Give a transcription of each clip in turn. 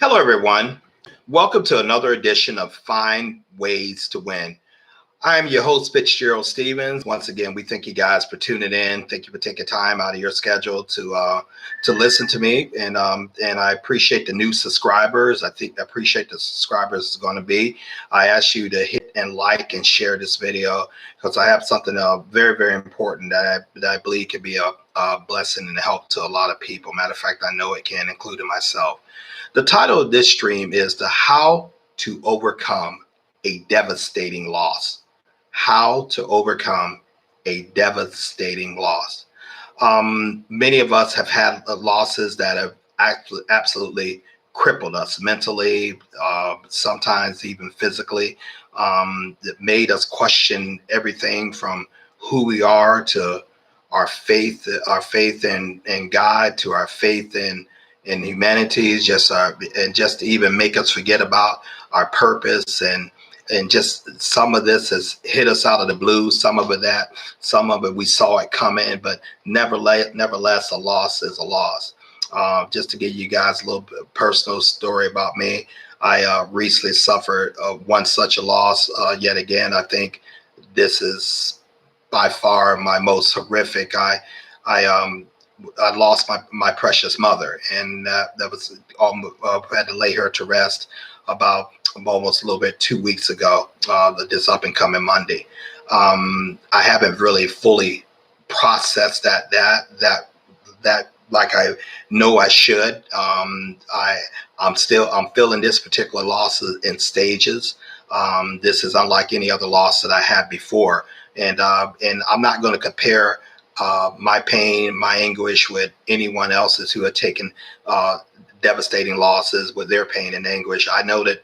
Hello, everyone. Welcome to another edition of Find Ways to Win. I'm your host, Fitzgerald Stevens. Once again, we thank you guys for tuning in. Thank you for taking time out of your schedule to listen to me, and I appreciate the new subscribers. I appreciate the subscribers is going to be. I ask you to hit and like and share this video because I have something very very important that I believe can be a blessing and help to a lot of people. Matter of fact, I know it can, including myself. The title of this stream is the How to Overcome a Devastating Loss. How to overcome a devastating loss. Many of us have had losses that have absolutely crippled us mentally, sometimes even physically, that made us question everything from who we are to our faith in God, to our faith in humanity, and just to even make us forget about our purpose, and just some of this has hit us out of the blue. Some of it we saw it coming, but nevertheless, a loss is a loss. Just to give you guys a little bit of personal story about me, I recently suffered one such a loss. Yet again, I think this is by far my most horrific. I I lost my precious mother, and that was had to lay her to rest about almost a little bit 2 weeks ago, this up and coming Monday. I haven't really fully processed that like I know I should. I'm feeling this particular loss in stages. This is unlike any other loss that I had before, and I'm not going to compare my pain, my anguish with anyone else's who had taken devastating losses with their pain and anguish. I know that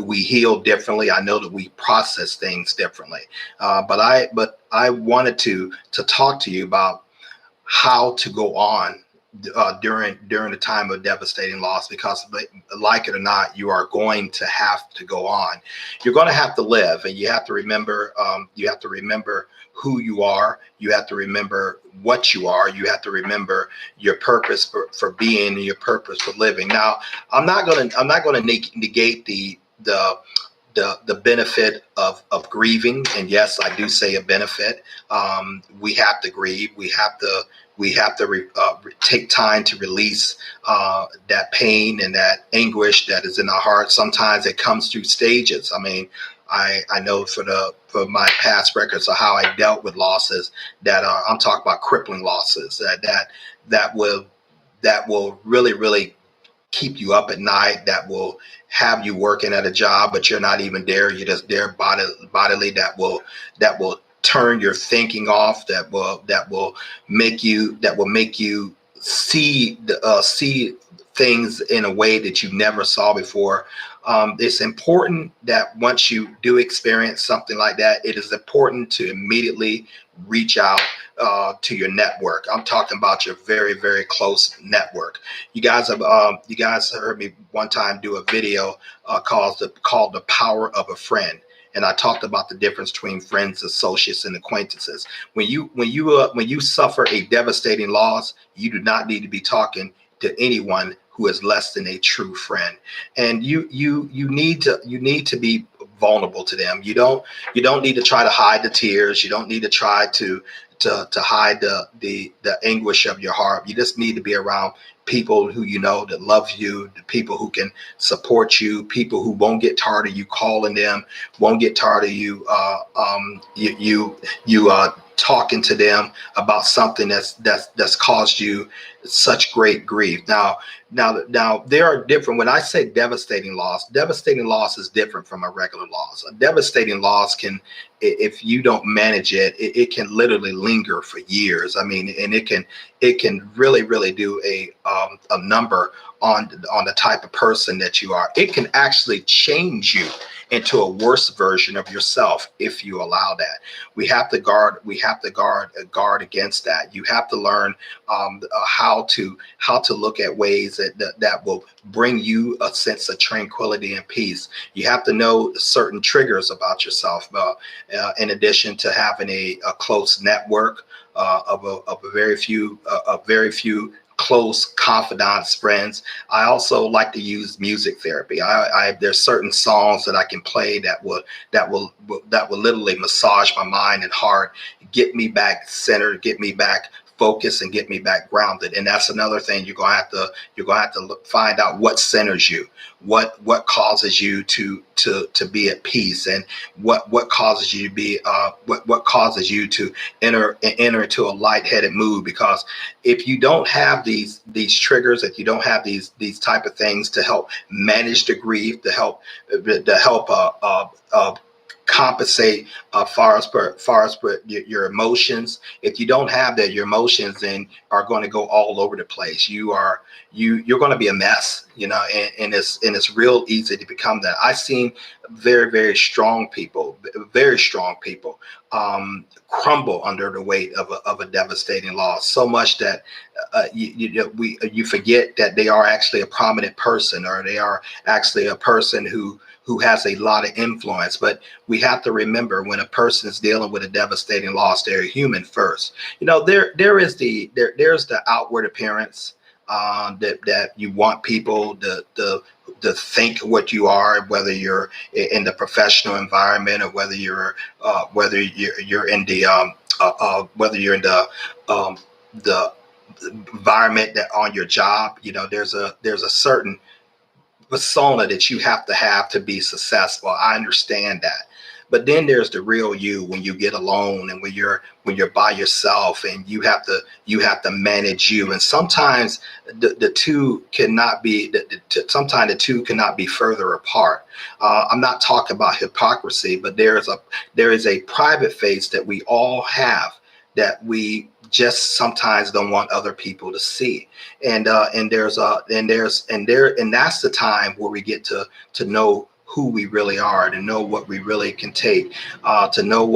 we heal differently. I know that we process things differently. But I wanted to talk to you about how to go on during the time of devastating loss, because like it or not, you are going to have to go on. You're going to have to live, and you have to remember. You have to remember who you are. You have to remember what you are. You have to remember your purpose for being and your purpose for living. Now, I'm not going to negate the benefit of grieving. And yes, I do say a benefit. We have to grieve. We have to take time to release that pain and that anguish that is in our heart. Sometimes it comes through stages. I mean, I know for my past records of how I dealt with losses, that I'm talking about crippling losses that will really keep you up at night, that will have you working at a job, but you're not even there. You're just there bodily. That will turn your thinking off. That will make you see things in a way that you never saw before. It's important that once you do experience something like that, it is important to immediately reach out to your network. I'm talking about your very, very close network. You guys heard me one time do a video called the Power of a Friend. And I talked about the difference between friends, associates, and acquaintances. When you suffer a devastating loss, you do not need to be talking to anyone who is less than a true friend. And you need to be vulnerable to them. You don't need to try to hide the tears. You don't need to try to hide the anguish of your heart. You just need to be around people who you know that love you, the people who can support you, people who won't get tired of you calling them, won't get tired of you talking to them about something that's caused you such great grief. Now there are different. When I say devastating loss is different from a regular loss. A devastating loss can, if you don't manage it can literally linger for years. I mean, and it can really do a number on the type of person that you are. It can actually change you into a worse version of yourself if you allow that. We have to guard against that. You have to learn how to look at ways that will bring you a sense of tranquility and peace. You have to know certain triggers about yourself, in addition to having a close network of a very few close confidants, friends. I also like to use music therapy. There's certain songs that I can play that will literally massage my mind and heart, get me back centered, get me back focused, and get me back grounded. And that's another thing you're gonna have to find out what centers you, what causes you to be at peace, and what causes you to be what causes you to enter into a lightheaded mood. Because if you don't have these triggers, if you don't have these type of things to help manage the grief, to help compensate far as your emotions. If you don't have that, your emotions then are going to go all over the place. You're going to be a mess, and it's real easy to become that. I've seen very very strong people crumble under the weight of a devastating loss, so much that you forget that they are actually a prominent person, or they are actually a person who has a lot of influence. But we have to remember, when a person is dealing with a devastating loss, they're a human first. There's the outward appearance that you want people to think what you are, whether you're in the professional environment, or whether you're in the environment that on your job. There's a certain persona that you have to be successful. I understand that. But then there's the real you, when you get alone, and when you're by yourself, and you have to manage you. And sometimes the two cannot be sometimes the two cannot be further apart. I'm not talking about hypocrisy, but there is a private face that we all have, that we just sometimes don't want other people to see. And that's the time where we get to know who we really are, to know what we really can take, to know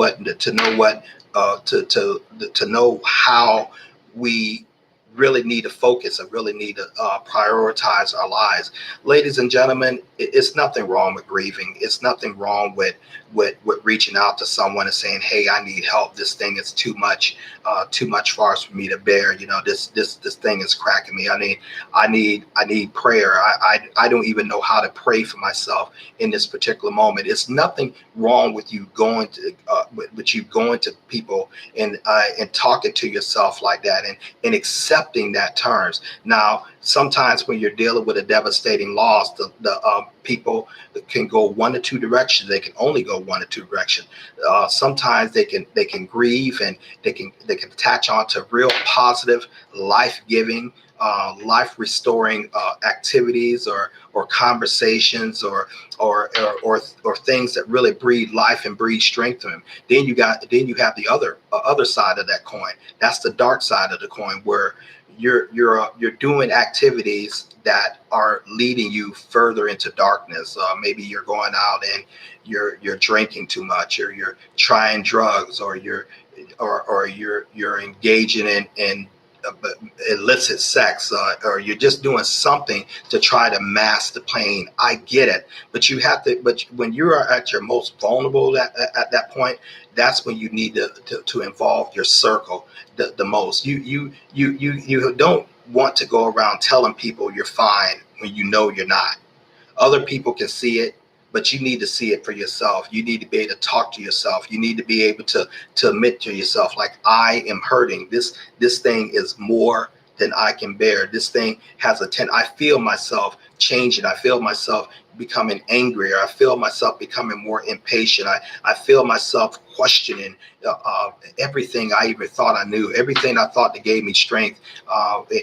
how we really need to focus, and really need to prioritize our lives. Ladies and gentlemen, it's nothing wrong with grieving. It's nothing wrong with reaching out to someone and saying, "Hey, I need help. This thing is too much for us for me to bear. This thing is cracking me. I need prayer. I don't even know how to pray for myself in this particular moment." It's nothing wrong with you going to people and talking to yourself like that, and accepting that terms. Now, sometimes when you're dealing with a devastating loss, the people can go one or two directions. They can only go one or two directions. Sometimes they can grieve, and they can attach on to real positive, life-giving, life-restoring activities, or conversations, or things that really breathe life and breathe strength to them. Then you have the other side of that coin. That's the dark side of the coin, where you're doing activities that are leading you further into darkness. Maybe you're going out and you're drinking too much, or you're trying drugs, or you're engaging in illicit sex, or you're just doing something to try to mask the pain. I get it, but but when you are at your most vulnerable at that point, that's when you need to involve your circle the most. You don't want to go around telling people you're fine when you know you're not. Other people can see it, but you need to see it for yourself. You need to be able to talk to yourself. You need to be able to admit to yourself, like, I am hurting. This thing is more than I can bear. This thing has I feel myself changing. I feel myself becoming angrier. I feel myself becoming more impatient. I feel myself questioning everything I even thought I knew, everything I thought that gave me strength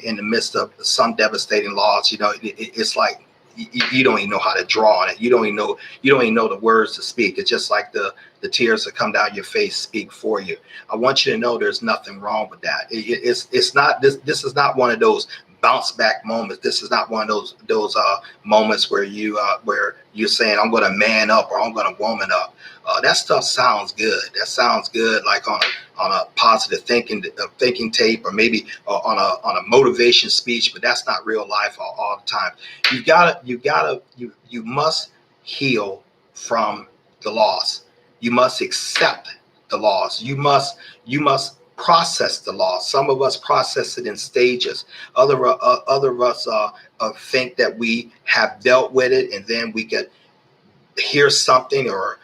in the midst of some devastating loss. It's like you don't even know how to draw on it. You don't even know the words to speak. It's just like the tears that come down your face speak for you. I want you to know there's nothing wrong with that. It's not this is not one of those bounce back moments. This is not one of those moments where you're saying, "I'm going to man up," or "I'm going to woman up." That stuff sounds good. That sounds good, like on a positive thinking tape, or maybe on a motivation speech. But that's not real life all the time. You must heal from the loss. You must accept the loss. You must process the loss. Some of us process it in stages. Other of us think that we have dealt with it, and then we get hear something or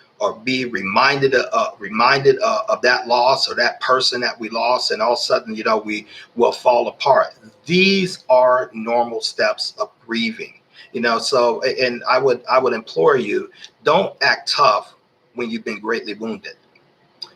be reminded of that loss or that person that we lost, and all of a sudden, we will fall apart. These are normal steps of grieving. So, and I would implore you, don't act tough when you've been greatly wounded.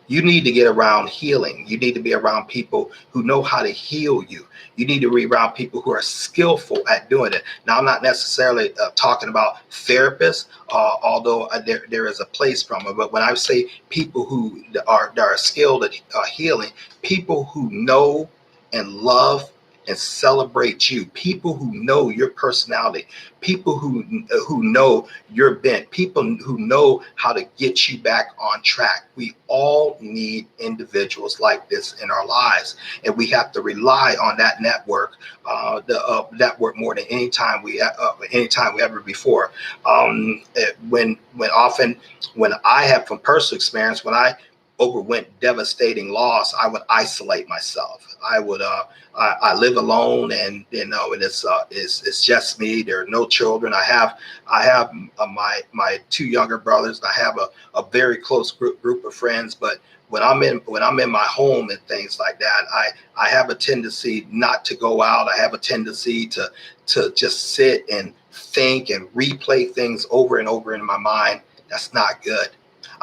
You need to get around healing. You need to be around people who know how to heal you. You need to be around people who are skillful at doing it. Now, I'm not necessarily talking about therapists, although there is a place from it. But when I say people who are skilled at healing, people who know and love and celebrate you, people who know your personality, people who know your bent, people who know how to get you back on track. We all need individuals like this in our lives, and we have to rely on that network, the network more than any time we ever before. When I have, from personal experience, when I overwent devastating loss, I would isolate myself. I live alone, and and it's just me. There are no children. I have my two younger brothers. I have a very close group of friends. But when I'm in my home and things like that, I have a tendency not to go out. I have a tendency to just sit and think and replay things over and over in my mind. That's not good.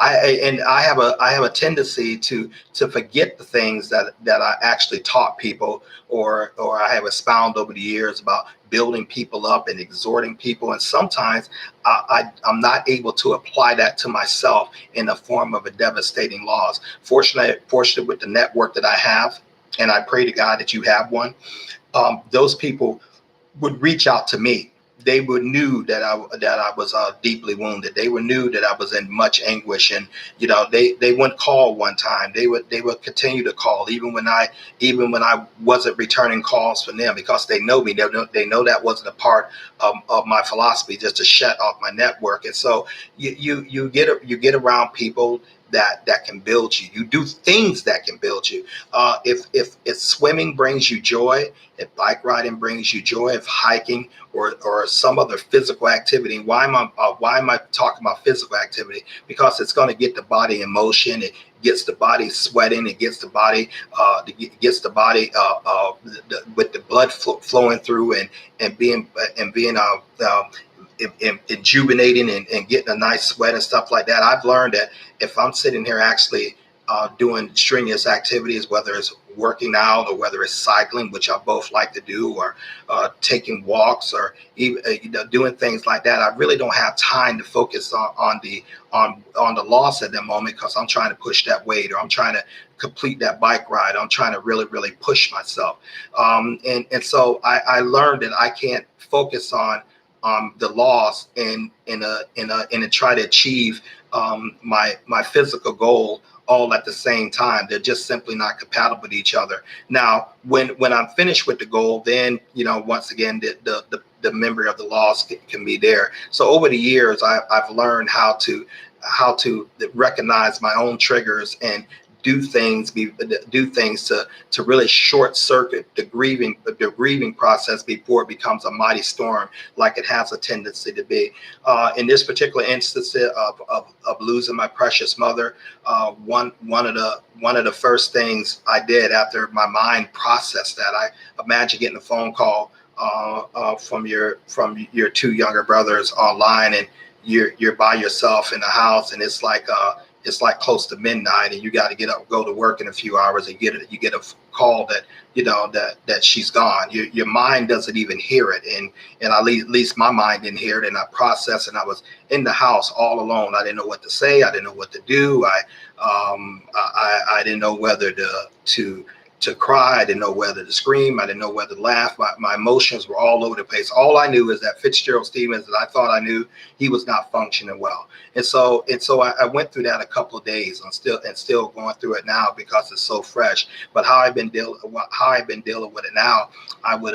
I have a tendency to forget the things that I actually taught people, or I have expounded over the years about building people up and exhorting people, and sometimes I'm not able to apply that to myself in the form of a devastating loss. Fortunately with the network that I have, and I pray to God that you have one, those people would reach out to me. They would knew that I was deeply wounded. They would knew that I was in much anguish, and they wouldn't call one time. They would continue to call even when I wasn't returning calls from them, because they know me. They know that wasn't a part of my philosophy, just to shut off my network. And so you get around people that can build you. You do things that can build you. If swimming brings you joy, if bike riding brings you joy, if hiking or some other physical activity. Why am I talking about physical activity? Because it's going to get the body in motion. It gets the body sweating. It gets the body with the blood flowing through and being rejuvenating and getting a nice sweat and stuff like that. I've learned that if I'm sitting here actually doing strenuous activities, whether it's working out or whether it's cycling, which I both like to do, or taking walks, or even doing things like that, I really don't have time to focus on the loss at that moment, because I'm trying to push that weight, or I'm trying to complete that bike ride. I'm trying to really, really push myself. And so I learned that I can't focus on the loss and try to achieve my physical goal all at the same time. They're just simply not compatible with each other. Now, when I'm finished with the goal, then once again the memory of the loss can be there. So over the years, I've learned how to recognize my own triggers and do things to really short circuit the grieving process before it becomes a mighty storm, like it has a tendency to be. In this particular instance of losing my precious mother, one of the first things I did after my mind processed that, I imagine getting a phone call from your two younger brothers online, and you're by yourself in the house, and it's like close to midnight, and you got to get up, go to work in a few hours, and you get a call that that she's gone. Your mind doesn't even hear it, and at least my mind didn't hear it, and I processed, and I was in the house all alone. I didn't know what to say. I didn't know what to do. I didn't know whether to cry. I didn't know whether to scream. I didn't know whether to laugh. My emotions were all over the place. All I knew is that Fitzgerald Stevens, that I thought I knew, he was not functioning well. And so I went through that a couple of days. I'm still going through it now because it's so fresh. But how I've been dealing with it now, I would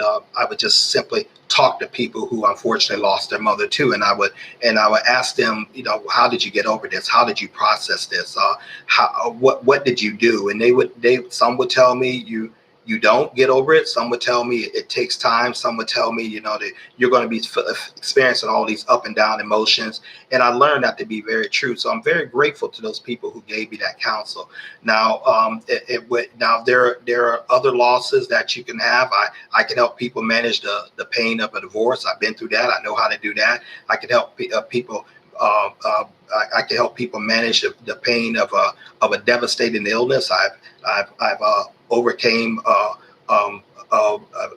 just simply talk to people who unfortunately lost their mother too, and I would ask them, how did you get over this? How did you process this? What did you do? And some would tell me you don't get over it. Some would tell me it takes time. Some would tell me, that you're going to be experiencing all these up and down emotions. And I learned that to be very true. So I'm very grateful to those people who gave me that counsel. Now, now there are other losses that you can have. I can help people manage the pain of a divorce. I've been through that. I know how to do that. I can help people. I can help people manage the pain of a devastating illness. I've overcame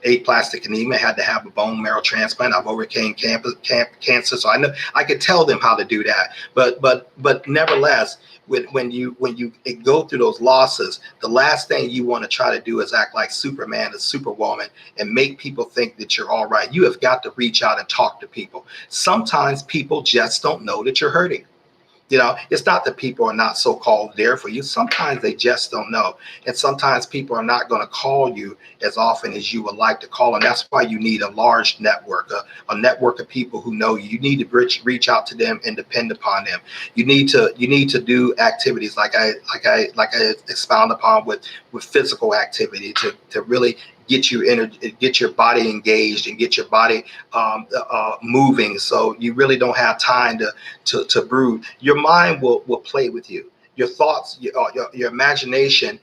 aplastic anemia, had to have a bone marrow transplant. I've overcame cancer, so I know I could tell them how to do that. But nevertheless, when you go through those losses, the last thing you want to try to do is act like Superman or Superwoman and make people think that you're all right. You have got to reach out and talk to people. Sometimes people just don't know that you're hurting. It's not that people are not so-called there for you. Sometimes they just don't know. And sometimes people are not going to call you as often as you would like to call. And that's why you need a large network, a network of people who know you. You need to reach out to them and depend upon them. You need to do activities like I expound upon with physical activity to really get your body engaged and get your body moving. So you really don't have time to brood. Your mind will play with you. Your thoughts, your imagination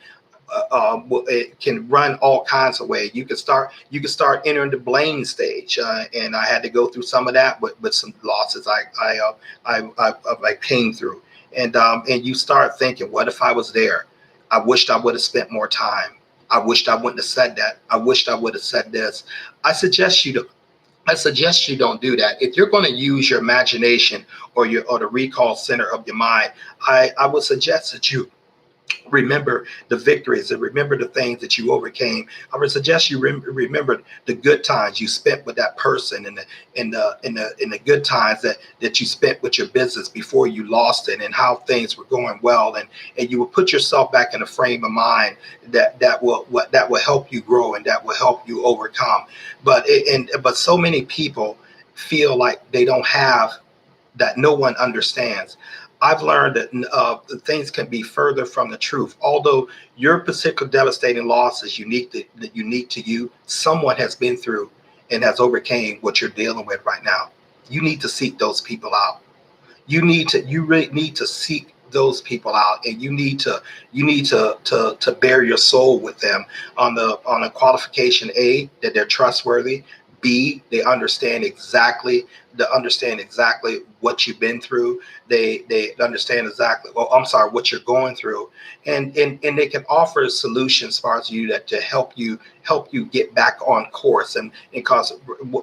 it can run all kinds of ways. You can start entering the blame stage, and I had to go through some of that with some losses I came through, and you start thinking, what if I was there? I wished I would have spent more time. I wished I wouldn't have said that. I wished I would have said this. I suggest you don't do that. If you're going to use your imagination or the recall center of your mind, I would suggest that you remember the victories and remember the things that you overcame. I would suggest you remember the good times you spent with that person and the good times that you spent with your business before you lost it and how things were going well, and you will put yourself back in a frame of mind that will help you grow and that will help you overcome. But so many people feel like they don't have that. No one understands. I've learned that things can be further from the truth. Although your particular devastating loss is unique to you, someone has been through and has overcame what you're dealing with right now. You need to seek those people out. You really need to seek those people out, and you need to bear your soul with them on a qualification: A, that they're trustworthy; B, they understand exactly what you've been through. They understand exactly, what you're going through, and they can offer solutions as far as you to help you get back on course. And because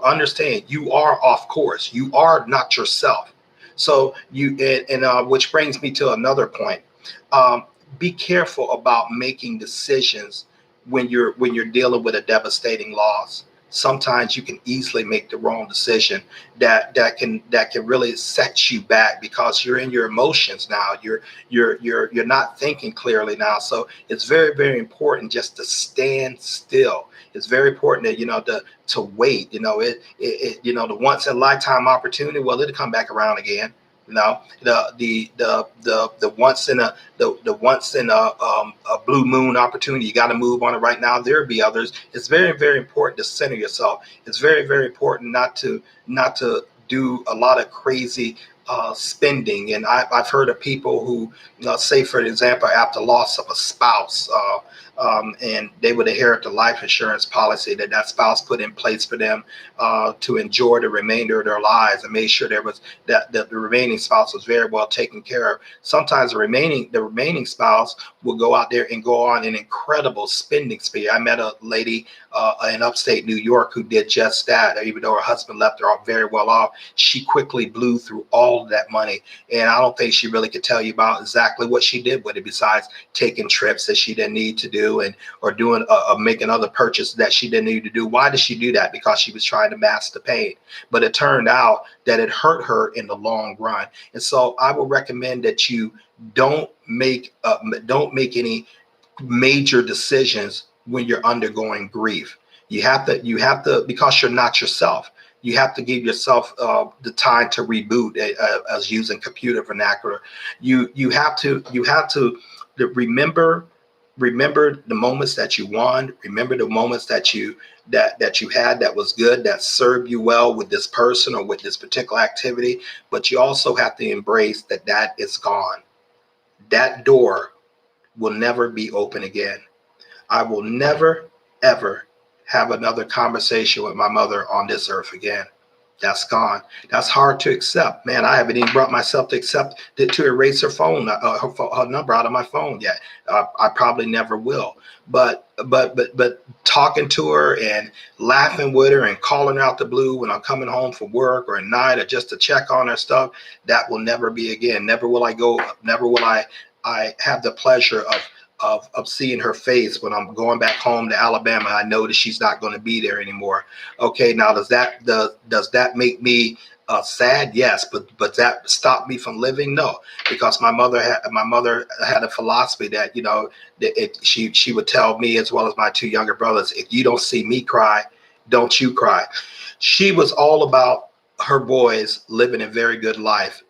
understand, you are off course. You are not yourself. So which brings me to another point. Be careful about making decisions when you're dealing with a devastating loss. Sometimes you can easily make the wrong decision that can really set you back because you're in your emotions now. You're not thinking clearly now. So it's very, very important just to stand still. It's very important that to wait. The once in a lifetime opportunity. Well, it'll come back around again. The once in a blue moon opportunity. You got to move on it right now. There'll be others. It's very, very important to center yourself. It's very, very important not to do a lot of crazy spending. And I've heard of people who, say, for example, after loss of a spouse, and they would inherit the life insurance policy that spouse put in place for them to enjoy the remainder of their lives, and made sure that the remaining spouse was very well taken care of. Sometimes the remaining spouse will go out there and go on an incredible spending spree. I met a lady in upstate New York who did just that. Even though her husband left her very well off, she quickly blew through all of that money. And I don't think she really could tell you about exactly what she did with it, besides taking trips that she didn't need to do or doing making other purchases that she didn't need to do. Why did she do that? Because she was trying to mask the pain. But it turned out that it hurt her in the long run. And so I would recommend that you don't make any major decisions when you're undergoing grief. You have to, because you're not yourself. You have to give yourself the time to reboot, as using computer vernacular. You have to remember the moments that you won. Remember the moments that you had that was good, that served you well with this person or with this particular activity. But you also have to embrace that is gone. That door will never be open again. I will never, ever have another conversation with my mother on this earth again. That's gone. That's hard to accept, man. I haven't even brought myself to accept to erase her phone, her number out of my phone yet. I probably never will. But talking to her and laughing with her and calling her out the blue when I'm coming home from work or at night or just to check on her stuff, that will never be again. Never will I go. Never will I have the pleasure of seeing her face when I'm going back home to Alabama. I know that she's not going to be there anymore. Okay, now does that make me sad? Yes, but that stop me from living? No, because my mother had a philosophy that, that she would tell me, as well as my two younger brothers, if you don't see me cry, don't you cry. She was all about her boys living a very good life,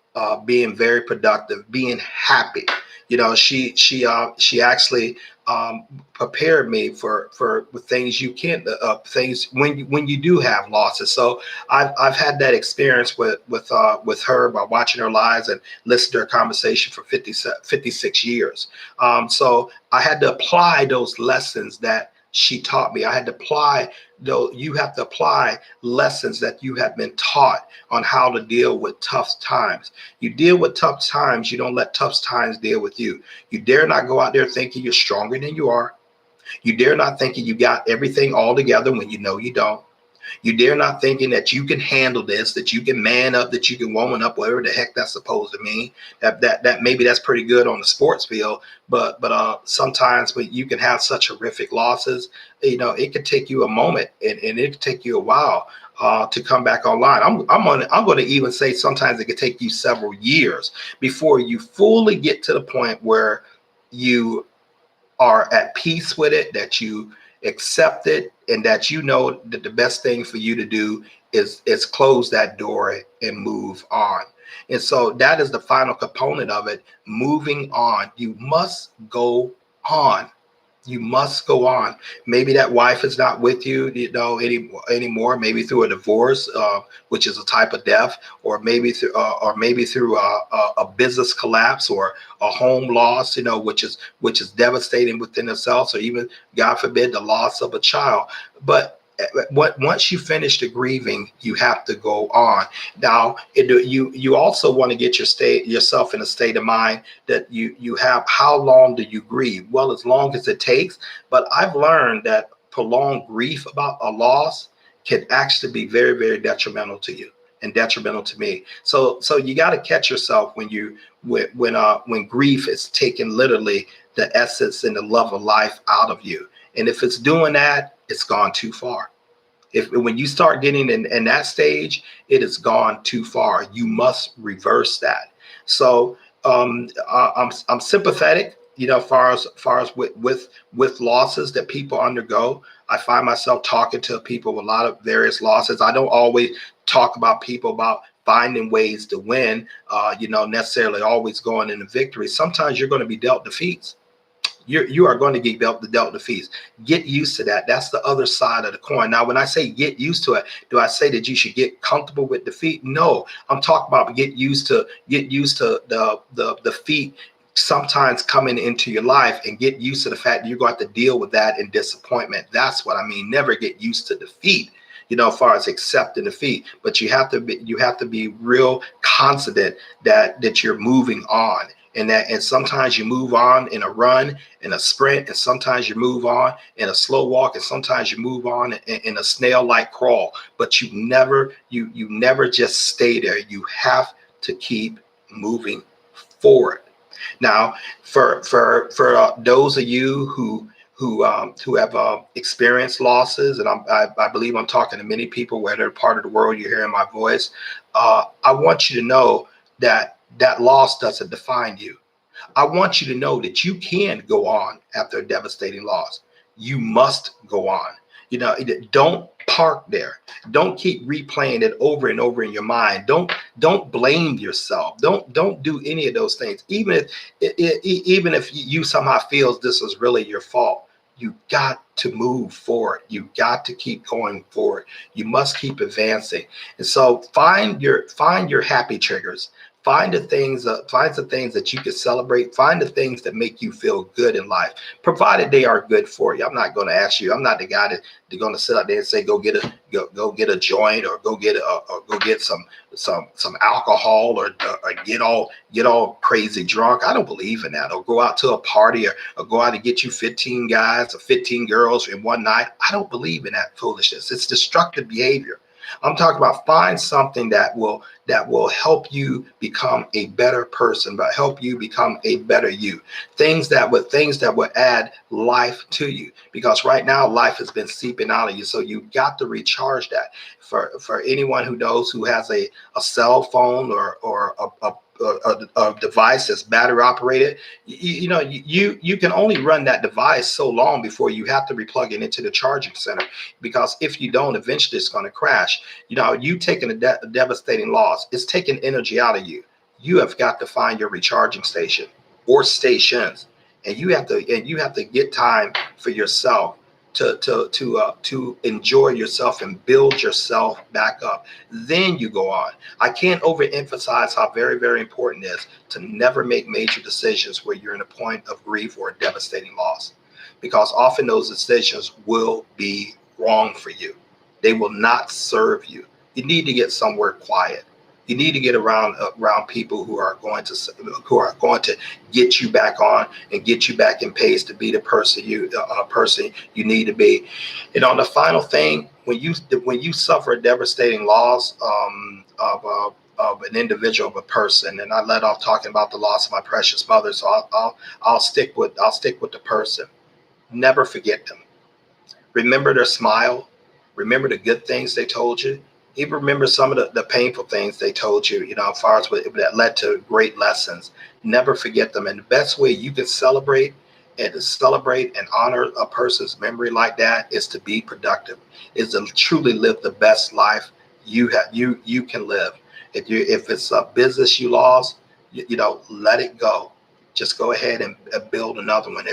being very productive, being happy. She actually prepared me for things you can't, things when you do have losses. So I've had that experience with her by watching her lives and listening to her conversation for 56 years. So I had to apply those lessons that she taught me. I had to apply, though. You have to apply lessons that you have been taught on how to deal with tough times. You deal with tough times. You don't let tough times deal with you. You dare not go out there thinking you're stronger than you are. You dare not thinking you got everything all together when you know you don't. You dare not thinking that you can handle this, that you can man up, that you can woman up, whatever the heck that's supposed to mean. That maybe that's pretty good on the sports field, but sometimes when you can have such horrific losses, it could take you a moment, and it could take you a while to come back online. I'm going to even say sometimes it could take you several years before you fully get to the point where you are at peace with it, that you accept it, and that you know that the best thing for you to do is close that door and move on. And so that is the final component of it, moving on. You must go on. You must go on. Maybe that wife is not with you, anymore. Maybe through a divorce, which is a type of death, or maybe through a business collapse, or a home loss, which is devastating within itself. Or even, God forbid, the loss of a child. But once you finish the grieving, you have to go on. Now, you also want to get yourself in a state of mind that you have. How long do you grieve? Well, as long as it takes. But I've learned that prolonged grief about a loss can actually be very, very detrimental to you and detrimental to me. So you got to catch yourself when grief is taking literally the essence and the love of life out of you. And if it's doing that, it's gone too far. If when you start getting in that stage, it has gone too far. You must reverse that. So I'm sympathetic, far as with losses that people undergo. I find myself talking to people with a lot of various losses. I don't always talk about people about finding ways to win, necessarily always going into victory. Sometimes you're going to be dealt defeats. You are going to get dealt defeats. Get used to that. That's the other side of the coin. Now, when I say get used to it, do I say that you should get comfortable with defeat? No, I'm talking about get used to the defeat sometimes coming into your life, and get used to the fact that you're going to have to deal with that and disappointment. That's what I mean. Never get used to defeat, as far as accepting defeat. But you have to be real confident that you're moving on. And sometimes you move on in a run, in a sprint, and sometimes you move on in a slow walk, and sometimes you move on in a snail-like crawl. But you never just stay there. You have to keep moving forward. Now, for those of you who have experienced losses, and I believe I'm talking to many people, whether part of the world you're hearing my voice, I want you to know that loss doesn't define you. I want you to know that you can go on after a devastating loss. You must go on. You know, don't park there. Don't keep replaying it over and over in your mind. Don't blame yourself. Don't do any of those things. Even if you somehow feels this is really your fault, you got to move forward. You got to keep going forward. You must keep advancing. And so find your happy triggers. Find the things that you can celebrate. Find the things that make you feel good in life, provided they are good for you. I'm not going to ask you. I'm not the guy that's going to sit up there and say go get a joint, or go get some alcohol, or get all crazy drunk. I don't believe in that. Or go out to a party, or go out and get you 15 guys or 15 girls in one night. I don't believe in that foolishness. It's destructive behavior. I'm talking about find something that will help you become a better person, but help you become a better you. Things that would add life to you, because right now life has been seeping out of you. So you've got to recharge that. For anyone who knows, who has a cell phone or a device that's battery operated, you can only run that device so long before you have to replug it into the charging center, because if you don't, eventually it's going to crash. You taking a devastating loss. It's taking energy out of you. You have got to find your recharging station or stations, and you have to get time for yourself to enjoy yourself and build yourself back up. Then you go on. I can't overemphasize how very, very important it is to never make major decisions where you're in a point of grief or a devastating loss, because often those decisions will be wrong for you. They will not serve you. You need to get somewhere quiet. You need to get around people who are going to get you back on and get you back in pace to be the person you need to be. The final thing, when you suffer a devastating loss of an individual, of a person, and I let off talking about the loss of my precious mother, so I'll stick with the person. Never forget them. Remember their smile. Remember the good things they told you. Even remember some of the painful things they told you, as far as that led to great lessons. Never forget them. And the best way you can celebrate and honor a person's memory like that is to be productive, is to truly live the best life you can live. If it's a business you lost, let it go. Just go ahead and build another one.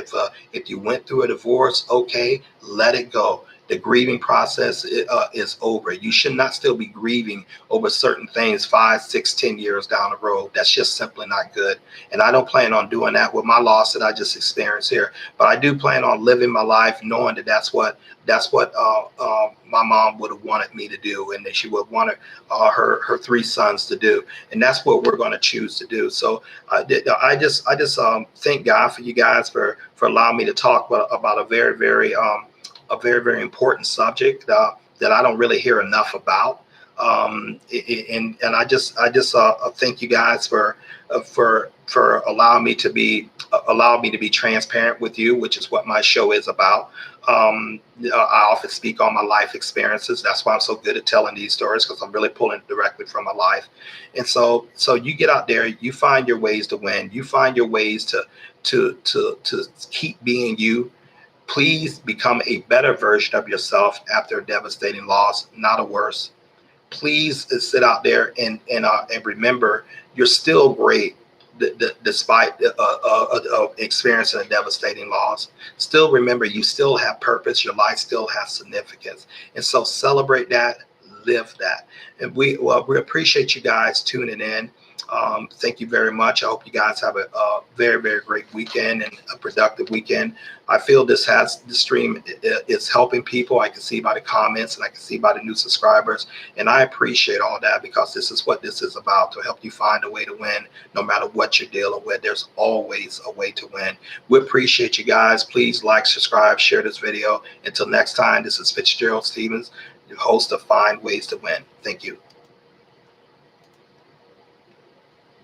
If you went through a divorce, okay, let it go. The grieving process is over. You should not still be grieving over certain things 5, 6, 10 years down the road. That's just simply not good. And I don't plan on doing that with my loss that I just experienced here. But I do plan on living my life knowing that that's what my mom would have wanted me to do, and that she would want her 3 sons to do. And that's what we're going to choose to do. So I just thank God for you guys for allowing me to talk about a very, very very important subject that I don't really hear enough about. And I just thank you guys for allowing me to be transparent with you, which is what my show is about. I often speak on my life experiences. That's why I'm so good at telling these stories, because I'm really pulling directly from my life. And so you get out there, you find your ways to win. You find your ways to keep being you. Please become a better version of yourself after a devastating loss, not a worse. Please sit out there and remember you're still great despite experiencing a devastating loss. Still remember you still have purpose. Your life still has significance. And so celebrate that, live that. And we appreciate you guys tuning in. Thank you very much. I hope you guys have a very, very great weekend and a productive weekend. I feel the stream is helping people. I can see by the comments and I can see by the new subscribers. And I appreciate all that, because this is what this is about, to help you find a way to win. No matter what you're dealing with, there's always a way to win. We appreciate you guys. Please like, subscribe, share this video. Until next time, this is Fitzgerald Stevens, your host of Find Ways to Win. Thank you.